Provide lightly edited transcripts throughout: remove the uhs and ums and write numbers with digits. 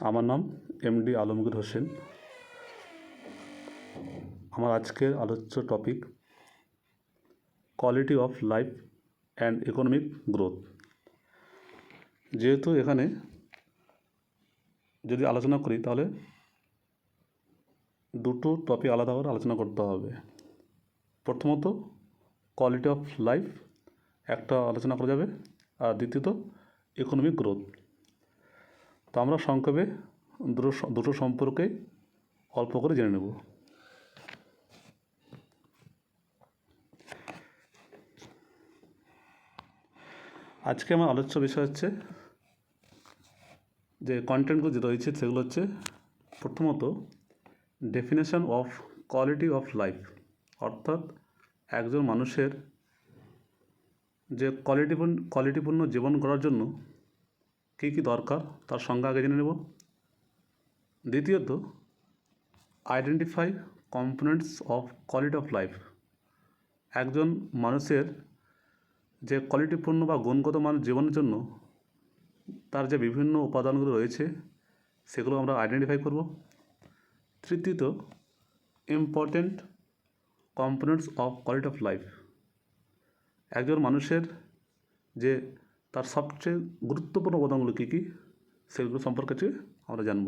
আমার নাম এমডি আলমগীর হোসেন। আমার আজকের আলোচ্য topic quality of life and economic growth. যেহেতু এখানে যদি আলোচনা করি তাহলে দুটো টপিক আলাদা করে আলোচনা করতে হবে। প্রথমত কোয়ালিটি অফ লাইফ একটা আলোচনা করা যাবে, আর দ্বিতীয়ত ইকোনমিক গ্রোথ। তো আমরা সংক্ষেপে দুটো সম্পর্কে অল্প করে জেনে নেব। আজকে আমার আলোচ্য বিষয় হচ্ছে যে কন্টেন্টগুলো যে রয়েছে সেগুলো হচ্ছে প্রথমত definition of quality of life, অর্থাৎ একজন মানুষের যে কোয়ালিটিপূর্ণ জীবন করার জন্য কী কী দরকার তার সংজ্ঞা আগে জেনে নেব। দ্বিতীয়ত identify components of quality of life, একজন মানুষের যে কোয়ালিটিপূর্ণ বা গুণগত মান জীবনের জন্য তার যে বিভিন্ন উপাদানগুলো রয়েছে সেগুলো আমরা আইডেন্টিফাই করব। তৃতীয়ত important components of quality of life, একজন মানুষের যে তার সবচেয়ে গুরুত্বপূর্ণ উপাদানগুলো কী কী সেগুলো সম্পর্কে আমরা জানব।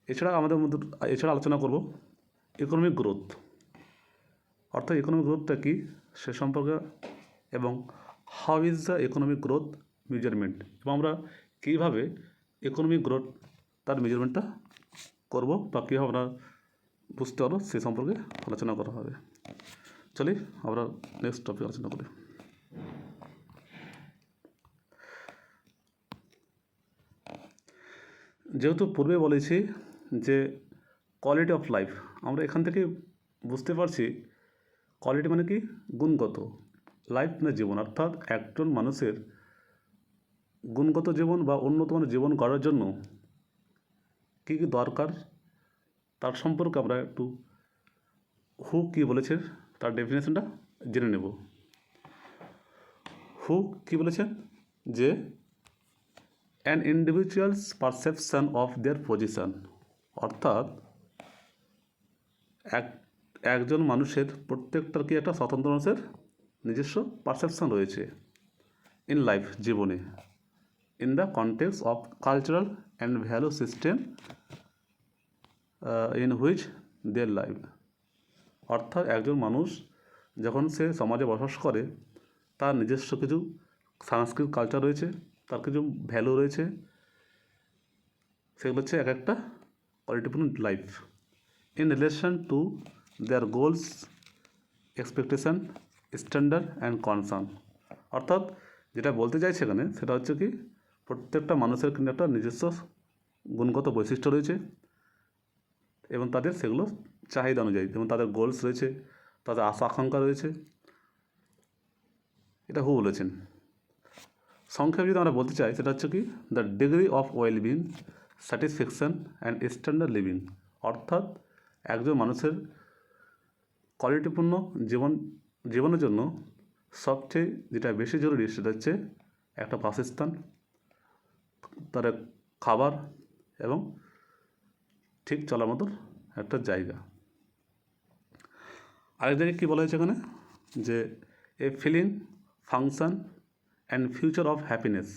এছাড়া আলোচনা করব ইকোনমিক গ্রোথ, অর্থাৎ ইকোনমিক গ্রোথটা কী সে সম্পর্কে, এবং how is the economic growth measurement, এবং আমরা কীভাবে ইকোনমিক গ্রোথ তার মেজারমেন্টটা করব বা কীভাবে আমরা বুঝতে পারবো সে সম্পর্কে আলোচনা করা হবে। চলি আমরা নেক্সট টপিক আলোচনা করি। যেহেতু পূর্বে বলেছি যে কোয়ালিটি অফ লাইফ, আমরা এখান থেকে বুঝতে পারছি কোয়ালিটি মানে কি গুণগত, লাইফ মানে জীবন, অর্থাৎ একজন মানুষের গুণগত জীবন বা উন্নত মানের জীবন করার জন্য কী কী দরকার তার সম্পর্কে আমরা একটু হু কী বলেছে তার ডেফিনেশনটা জেনে নেব। হু কী বলেছেন যে an individuals perception of their position, অর্থাৎ একজন মানুষের প্রত্যেকটার কি একটা স্বতন্ত্র মানুষের নিজস্ব পারসেপশন রয়েছে ইন লাইফ, জীবনে, in the context of cultural and value system in which their life, অর্থাৎ একজন মানুষ যখন সে সমাজে বসবাস করে তার নিজস্ব কিছু সাংস্কৃতিক কালচার রয়েছে, তার কিছু ভ্যালু রয়েছে, সেগুলো হচ্ছে এক একটা qualityful life in relation to their goals, expectation, standard and concern, অর্থাৎ যেটা বলতে চাইছে এখানে সেটা হচ্ছে কি প্রত্যেকটা মানুষের কিন্তু একটা নিজস্ব গুণগত বৈশিষ্ট্য রয়েছে এবং তাদের সেগুলো চাহিদা অনুযায়ী, যেমন তাদের গোলস রয়েছে, তাদের আশা আকাঙ্ক্ষা রয়েছে। এটা হু বলেছেন। সংক্ষেপে যদি আমরা বলতে চাই সেটা হচ্ছে কি the degree of wellbeing, satisfaction and standard living, অর্থাৎ একজন মানুষের কোয়ালিটিপূর্ণ জীবনের জন্য সবচেয়ে যেটা বেশি জরুরি সেটা হচ্ছে একটা বাসস্থান, তার খাবার এবং ঠিক চলার মতো একটা জায়গা। আরেক জায়গায় কী বলা হয়েছে এখানে যে a feeling, function and future of happiness,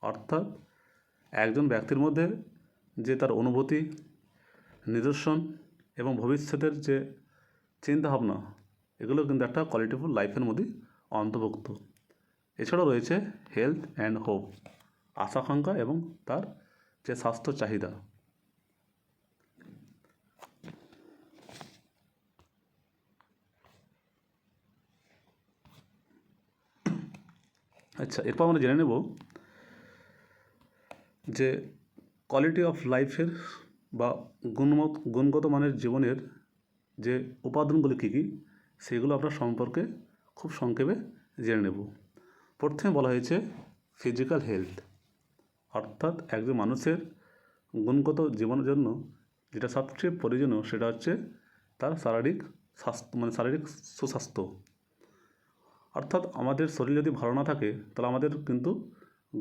অর্থাৎ একজন ব্যক্তির মধ্যে যে তার অনুভূতি, নিদর্শন এবং ভবিষ্যতের যে চিন্তাভাবনা, এগুলো কিন্তু একটা কোয়ালিটিফুল লাইফের মধ্যে অন্তর্ভুক্ত। এছাড়াও রয়েছে হেলথ অ্যান্ড হোপ, আশাকাঙ্ক্ষা এবং তার যে স্বাস্থ্য চাহিদা। আচ্ছা, এরপর আমরা জেনে নেব যে কোয়ালিটি অফ লাইফের বা গুণগত মানের জীবনের যে উপাদানগুলি কী কী সেগুলো আমরা সম্পর্কে খুব সংক্ষেপে জেনে নেব। প্রথমে বলা হয়েছে ফিজিক্যাল হেলথ, অর্থাৎ একজন মানুষের গুণগত জীবনের জন্য যেটা সবচেয়ে প্রয়োজনীয় সেটা হচ্ছে তার শারীরিক স্বাস্থ্য, মানে শারীরিক সুস্বাস্থ্য। অর্থাৎ আমাদের শরীর যদি ভালো না থাকে তাহলে আমাদের কিন্তু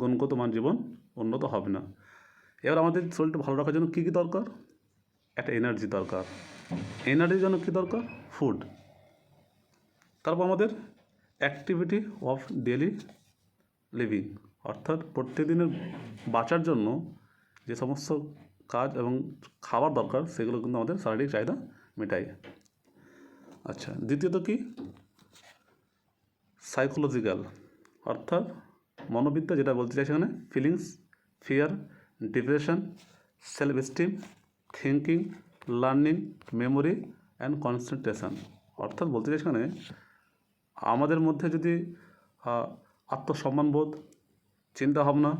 গুণগত মান জীবন উন্নত হবে না। এবার আমাদের শরীরটা ভালো রাখার জন্য কী কী দরকার? একটা এনার্জি দরকার। এনার্জির জন্য কী দরকার? ফুড। তারপর আমাদের অ্যাক্টিভিটি অফ ডেলি লিভিং, অর্থাৎ প্রত্যেকদিনের বাঁচার জন্য যে সমস্ত কাজ এবং খাবার দরকার সেগুলো কিন্তু আমাদের শারীরিক চাহিদা মেটায়। আচ্ছা, দ্বিতীয়ত কি? সাইকোলজিক্যাল, অর্থাৎ মনোবিদ্যা, যেটা বলতে চাই সেখানে feelings, fear, depression, self esteem, thinking, learning, memory and concentration. অর্থাৎ বলতে চাই সেখানে আমাদের মধ্যে যদি আত্মসম্মানবোধ, চিন্তাভাবনা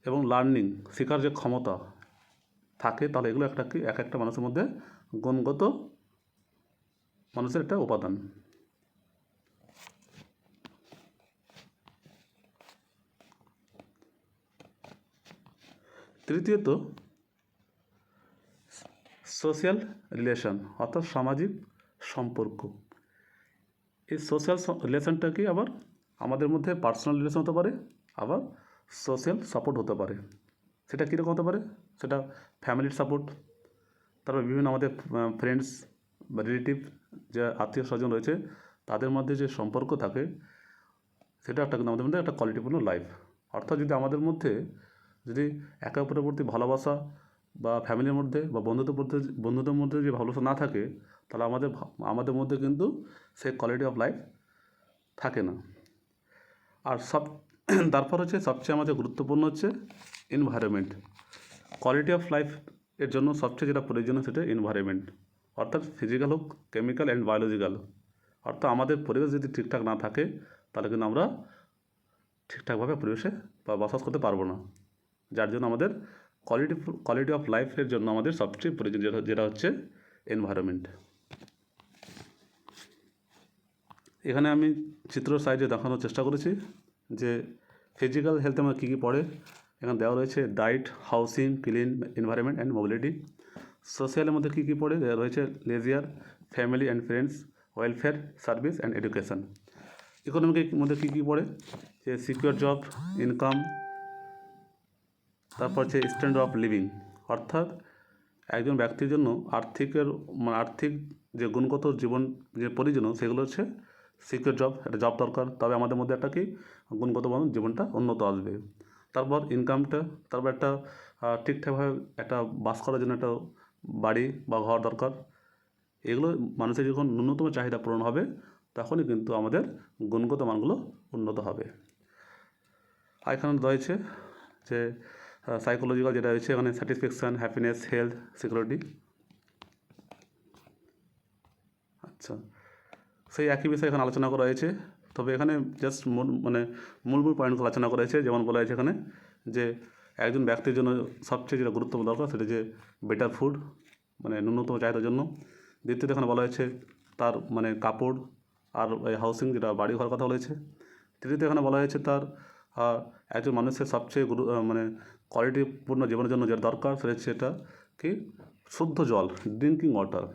এবং লার্নিং, শেখার যে ক্ষমতা থাকে, তাহলে এগুলো একটা কি এক একটা মানুষের মধ্যে গুণগত মানুষের একটা উপাদান। তৃতীয়ত সোশ্যাল রিলেশন, অর্থাৎ সামাজিক সম্পর্ক। এই সোশ্যাল রিলেশনটা কি আবার আমাদের মধ্যে পার্সোনাল রিলেশন হতে পারে, আবার সোশ্যাল সাপোর্ট হতে পারে। সেটা কীরকম হতে পারে? সেটা ফ্যামিলির সাপোর্ট, তারপর বিভিন্ন আমাদের ফ্রেন্ডস বা রিলেটিভ যে আত্মীয় স্বজন রয়েছে তাদের মধ্যে যে সম্পর্ক থাকে, সেটা একটা কিন্তু আমাদের মধ্যে একটা কোয়ালিটিপূর্ণ লাইফ। অর্থাৎ যদি আমাদের মধ্যে যদি একে অপরের প্রতি ভালোবাসা বা ফ্যামিলির মধ্যে বা বন্ধুদের মধ্যে যে ভালোবাসা না থাকে, তাহলে আমাদের মধ্যে কিন্তু সেই কোয়ালিটি অফ লাইফ থাকে না। আর তারপর হচ্ছে সবচেয়ে আমাদের গুরুত্বপূর্ণ হচ্ছে এনভায়রনমেন্ট। কোয়ালিটি অফ লাইফ এর জন্য সবচেয়ে যেটা প্রয়োজনীয় সেটা এনভায়রনমেন্ট, অর্থাৎ ফিজিক্যাল হোক, কেমিক্যাল অ্যান্ড বায়োলজিক্যাল। অর্থাৎ আমাদের পরিবেশ যদি ঠিকঠাক না থাকে তাহলে কিন্তু আমরা ঠিকঠাকভাবে পরিবেশে বা বসবাস করতে পারবো না। যার জন্য আমাদের কোয়ালিটি অফ লাইফের জন্য আমাদের সবচেয়ে প্রয়োজনীয় যেটা হচ্ছে এনভায়রনমেন্ট। এখানে আমি চিত্র সাহায্যে দেখানোর চেষ্টা করেছি যে ফিজিক্যাল হেলথে আমার কী কী পড়ে। এখানে দেওয়া রয়েছে diet, housing, clean environment and mobility. সোশ্যালের মধ্যে কী কী পড়ে দেওয়া রয়েছে leisure, family and friends, welfare, service and education. ইকোনমিকের মধ্যে কী কী পড়ে? যে সিকিউর জব, ইনকাম, তারপর হচ্ছে স্ট্যান্ডার্ড অফ লিভিং, অর্থাৎ একজন ব্যক্তির জন্য আর্থিক যে গুণগত জীবন যে প্রয়োজনীয় সেগুলো হচ্ছে সিকিউর জব, একটা জব দরকার, তবে আমাদের মধ্যে একটা কি গুণগত জীবনটা উন্নত আসবে। তারপর ইনকামটা, তারপর একটা ঠিকঠাকভাবে একটা বাস করার জন্য একটা বাড়ি বা ঘর দরকার। এগুলো মানুষের যখন ন্যূনতম চাহিদা পূরণ হবে তখনই কিন্তু আমাদের গুণগত মানগুলো উন্নত হবে। আর এখানে রয়েছে যে সাইকোলজিক্যাল যেটা রয়েছে এখানে স্যাটিসফ্যাকশান, হ্যাপিনেস, হেলথ, সিকিউরিটি। আচ্ছা, সেই একই বিষয় এখানে আলোচনা করা হয়েছে, তবে এখানে জাস্ট মূল পয়েন্টগুলো আলোচনা করা হয়েছে। যেমন বলা হয়েছে এখানে যে একজন ব্যক্তির জন্য সবচেয়ে যেটা গুরুত্বপূর্ণ দরকার সেটা যে বেটার ফুড, ন্যূনতম চাহিদার জন্য। দ্বিতীয়ত এখানে বলা হয়েছে তার কাপড় আর হাউসিং, যেটা বাড়ি ঘর কথা বলেছে। তৃতীয়ত এখানে বলা হয়েছে তার একজন মানুষের সবচেয়ে কোয়ালিটিপূর্ণ জীবনের জন্য যেটা দরকার সেটা কি শুদ্ধ জল, ড্রিঙ্কিং ওয়াটার।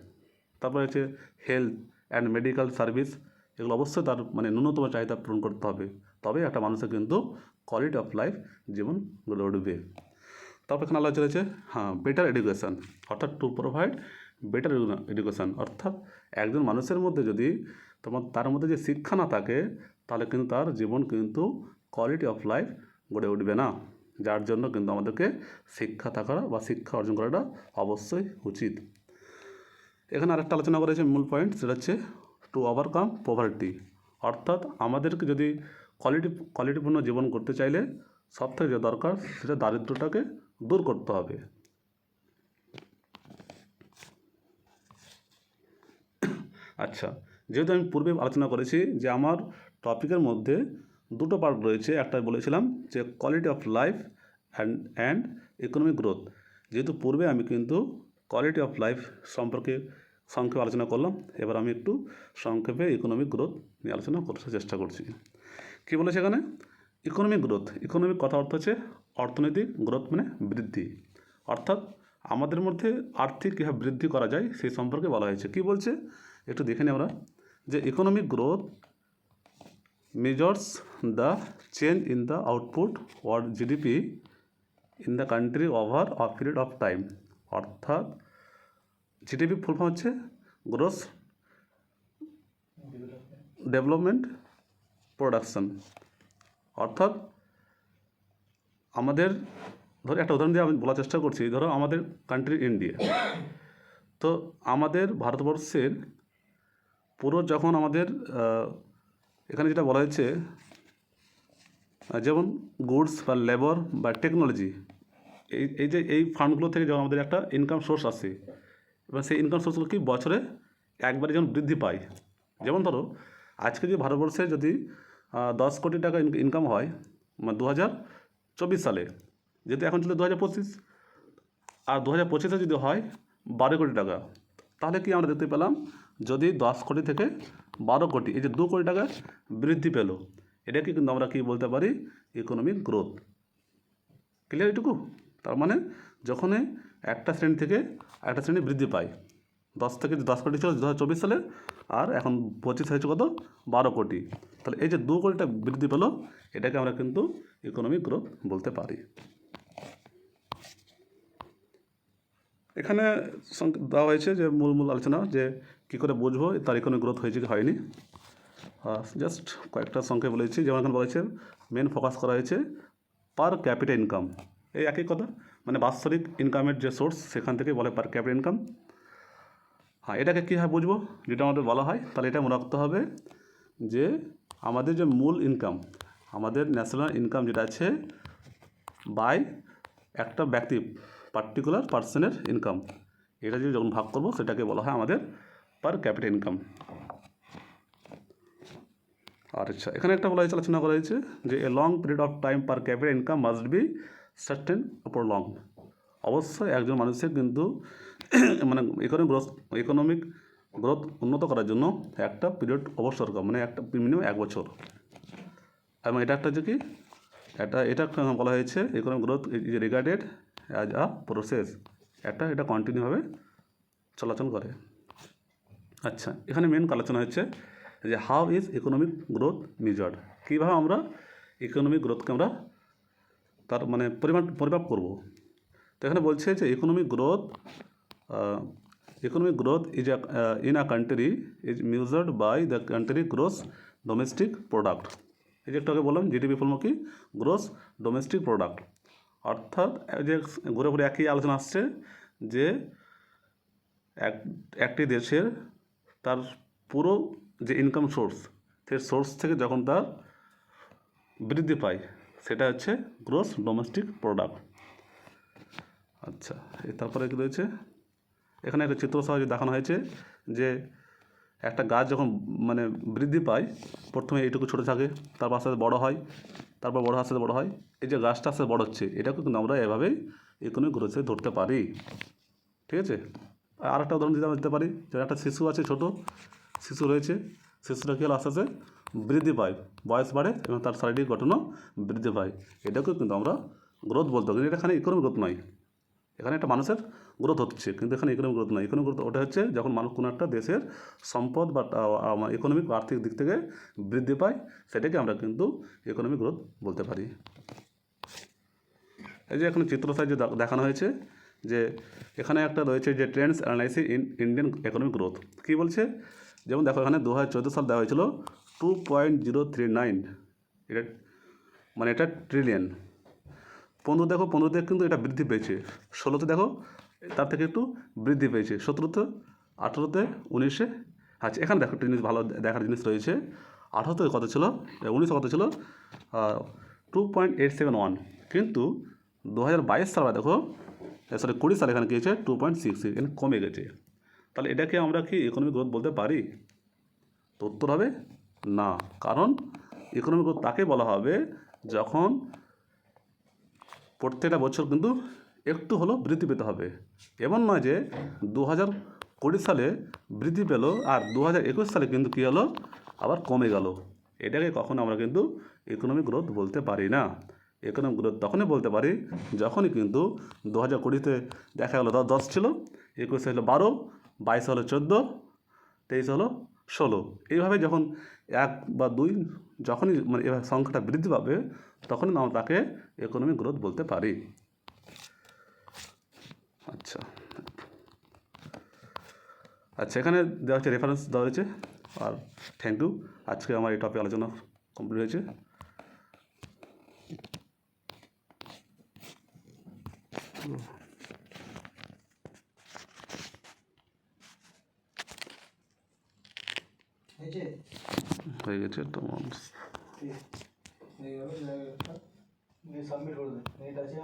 তারপরে হচ্ছে হেলথ অ্যান্ড মেডিকেল সার্ভিস, এগুলো অবশ্যই তার ন্যূনতম চাহিদা পূরণ করতে হবে, তবে একটা মানুষের কিন্তু কোয়ালিটি অফ লাইফ জীবন গড়ে উঠবে। তারপর এখানে আলোচনা হয়েছে বেটার এডুকেশান, অর্থাৎ টু প্রোভাইড বেটার এডুকেশান, অর্থাৎ একজন মানুষের মধ্যে যদি তার মধ্যে যে শিক্ষা না থাকে তাহলে কিন্তু তার জীবন কিন্তু কোয়ালিটি অফ লাইফ গড়ে উঠবে না। যার জন্য কিন্তু আমাদেরকে শিক্ষা থাকা বা শিক্ষা অর্জন করাটা অবশ্যই উচিত। এখানে আরেকটা আলোচনা করেছে মূল পয়েন্ট, সেটা হচ্ছে টু ওভারকাম পভার্টি, অর্থাৎ আমাদেরকে যদি কোয়ালিটিপূর্ণ জীবন করতে চাইলে সবথেকে যে দরকার সেটা দারিদ্রটাকে দূর করতে হবে। আচ্ছা, যেহেতু আমি পূর্বে আলোচনা করেছি যে আমার টপিকের মধ্যে দুটো পার্ট রয়েছে, একটা বলেছিলাম যে quality of life and economic growth. যেহেতু পূর্বে আমি কিন্তু কোয়ালিটি অফ লাইফ সম্পর্কে সংক্ষেপে আলোচনা করলাম, এবার আমি একটু সংক্ষেপে ইকোনমিক গ্রোথ নিয়ে আলোচনা করার চেষ্টা করছি। কী বলেছে এখানে? ইকোনমিক কথা অর্থ হচ্ছে অর্থনৈতিক গ্রোথ বৃদ্ধি, অর্থাৎ আমাদের মধ্যে আর্থিক কীভাবে বৃদ্ধি করা যায় সেই সম্পর্কে বলা হয়েছে। কী বলছে একটু দেখে নিই আমরা, যে economic growth measures the change in the output or GDP in the country over a period of time, অর্থাৎ জিডিপি ফুল ফর্ম হচ্ছে গ্রোস ডেভেলপমেন্ট প্রোডাকশন। অর্থাৎ আমাদের ধরো একটা উদাহরণ দিয়ে আমি বলার চেষ্টা করছি, ধরো আমাদের কান্ট্রি ইন্ডিয়া, তো আমাদের ভারতবর্ষের পুরো যখন আমাদের এখানে যেটা বলা হয়েছে যেমন গুডস বা লেবার বা টেকনোলজি, এই যে এই ফান্ডগুলো থেকে যখন আমাদের একটা ইনকাম সোর্স আসে, এবং সেই ইনকাম সোর্সগুলো কি বছরে একবারে যখন বৃদ্ধি পায়। যেমন ধরো আজকে যদি ভারতবর্ষে যদি 10 কোটি টাকা ইনকাম হয়, মানে 2024 সালে, যেহেতু এখন চলে 2025, আর 2025-এ যদি হয় 12 কোটি টাকা, তাহলে কি আমরা দেখতে পেলাম, যদি 10 কোটি থেকে 12 কোটি, এই যে 2 কোটি টাকা বৃদ্ধি পেল, এটাকে কিন্তু আমরা কি বলতে পারি, ইকোনমিক গ্রোথ। ক্লিয়ার এটুকু? তার মানে যখন একটা শ্রেণী থেকে একটা শ্রেণী বৃদ্ধি পায়, 10 কোটি ছিল 2024 সালে, আর এখন 25 হয়েছে কত, 12 কোটি, তাহলে এই যে 2 কোটিটা বৃদ্ধি পেল, এটাকে আমরা কিন্তু ইকোনমিক গ্রোথ বলতে পারি। এখানে দেওয়া হয়েছে যে মূল আলোচনা, যে কী করে বুঝবো তার ইকোনমিক গ্রোথ হয়েছে কি হয়নি। জাস্ট কয়েকটা সংখ্যা বলেছি, যেমন এখানে বলেছে মেন ফোকাস করা হয়েছে পার ক্যাপিটা ইনকাম, এই একই কথা, মানে বাৎসরিক ইনকামের যে সোর্স সেখান থেকে বলে পার ক্যাপিটা ইনকাম। এটাকে কীভাবে বুঝবো, যেটা আমাদের বলা হয়, তাহলে এটা মনে রাখতে হবে যে আমাদের যে মূল ইনকাম, আমাদের ন্যাশনাল ইনকাম যেটা আছে বাই একটা ব্যক্তি পার্টিকুলার পার্সনের ইনকাম, এটা যদি যখন ভাগ করবো সেটাকে বলা হয় আমাদের পার ক্যাপিটা ইনকাম। আর আচ্ছা, এখানে একটা বলা হয়েছে, আলোচনা করা হয়েছে যে a long period of time per capital income must be certain অপর লং। অবশ্যই একজন মানুষের কিন্তু মানে ইকোনমিক গ্রোথ উন্নত করার জন্য একটা পিরিয়ড অবশ্য দরকার, মানে একটা মিনিমাম 1 বছর। এবং এটা একটা যে কি এটা বলা হয়েছে economic growth is regarded as a process, এটা কন্টিনিউভাবে চলাচল করে। আচ্ছা, এখানে মেন আলোচনা হচ্ছে যে how is economic growth measured, কীভাবে আমরা ইকোনমিক গ্রোথকে আমরা তার মানে পরিমাপ করব। তো এখানে বলছে যে economic growth is in a country is measured by the country gross domestic product. এই যে একটু আগে বললাম জিডিপি ফুল কি, গ্রোস ডোমেস্টিক প্রোডাক্ট। অর্থাৎ যে ঘুরে ঘুরে একই আলোচনা আসছে যে একটি দেশের তার পুরো যে ইনকাম সোর্স, সেই সোর্স থেকে যখন তার বৃদ্ধি পায়, সেটা হচ্ছে গ্রোস ডোমেস্টিক প্রোডাক্ট। আচ্ছা, তারপরে কী রয়েছে, এখানে একটা চিত্র সহজে দেখানো হয়েছে যে একটা গাছ যখন মানে বৃদ্ধি পায়, প্রথমে এইটুকু ছোটো থাকে, তারপর আস্তে আস্তে বড়ো হয়, তারপর আস্তে আস্তে বড়ো হয়, এই যে গাছটা আস্তে বড়ো হচ্ছে, এটাকে কিন্তু আমরা এভাবেই ইকোনমিক গ্রোথ হিসেবে ধরতে পারি। ঠিক আছে, আর একটা উদাহরণ দিতে পারি, যে একটা শিশু আছে, ছোটো শিশু রয়েছে, শিশুটা কী হলো আস্তে আস্তে বৃদ্ধি পায়, বয়স বাড়ে এবং তার শারীরিক গঠনও বৃদ্ধি পায়, এটাকেও কিন্তু আমরা গ্রোথ বলতে পারি। কিন্তু এখানে ইকোনমিক গ্রোথ নয়, এখানে একটা মানুষের গ্রোথ হচ্ছে, কিন্তু এখানে ইকোনমিক গ্রোথ নয়। ইকোনমিক গ্রোথ ওটা হচ্ছে যখন মানুষ কোনো একটা দেশের সম্পদ বা ইকোনমিক বা আর্থিক দিক থেকে বৃদ্ধি পায়, সেটাকে আমরা কিন্তু ইকোনমিক গ্রোথ বলতে পারি। এই যে এখানে চিত্র সাহায্যে দেখানো হয়েছে যে এখানে একটা রয়েছে যে trends analysis in Indian economic growth. কী বলছে, যেমন দেখো এখানে 2014 সাল দেওয়া হয়েছিল 2.039, এটা মানে এটা ট্রিলিয়ন। 15 কিন্তু এটা বৃদ্ধি পেয়েছে, 16তে দেখো তার থেকে একটু বৃদ্ধি পেয়েছে, 17তে, 18তে, 19-এ। আচ্ছা, এখানে দেখো একটা জিনিস ভালো দেখার জিনিস রয়েছে, 18তে কত ছিল, 19 কত ছিল, 2.871, কিন্তু 2022 সালে দেখো 20 সালে এখানে কী হয়েছে 2.66, এখানে কমে গেছে। তাহলে এটাকে আমরা কি ইকোনমিক গ্রোথ বলতে পারি? তো উত্তর হবে না, কারণ ইকোনমিক গ্রোথ তাকে বলা হবে যখন প্রত্যেকটা বছর কিন্তু একটু হলেও বৃদ্ধি পেতে হবে। এমন নয় যে 2020 সালে বৃদ্ধি পেল আর 2021 সালে কিন্তু কী হলো, আবার কমে গেল, এটাকে কখনো আমরা কিন্তু ইকোনমিক গ্রোথ বলতে পারি না। ইকোনমিক গ্রোথ তখনই বলতে পারি যখনই কিন্তু 2020-তে দেখা গেলো 10 ছিল, 21-এ হলো 12, 22-এ হলো 14, 23-এ হলো 16, এইভাবে যখন 1 বা 2 যখনই মানে এভাবে সংখ্যাটা বৃদ্ধি পাবে, তখনই আমরা তাকে ইকোনমিক গ্রোথ বলতে পারি। আচ্ছা আচ্ছা, এখানে দেওয়া হচ্ছে রেফারেন্স দেওয়া হয়েছে। আর থ্যাংক ইউ, আজকে আমার এই টপিক আলোচনা কমপ্লিট হয়েছে। হয়ে গেছে তোমার সাবমিট করে দেন, নেট আছে।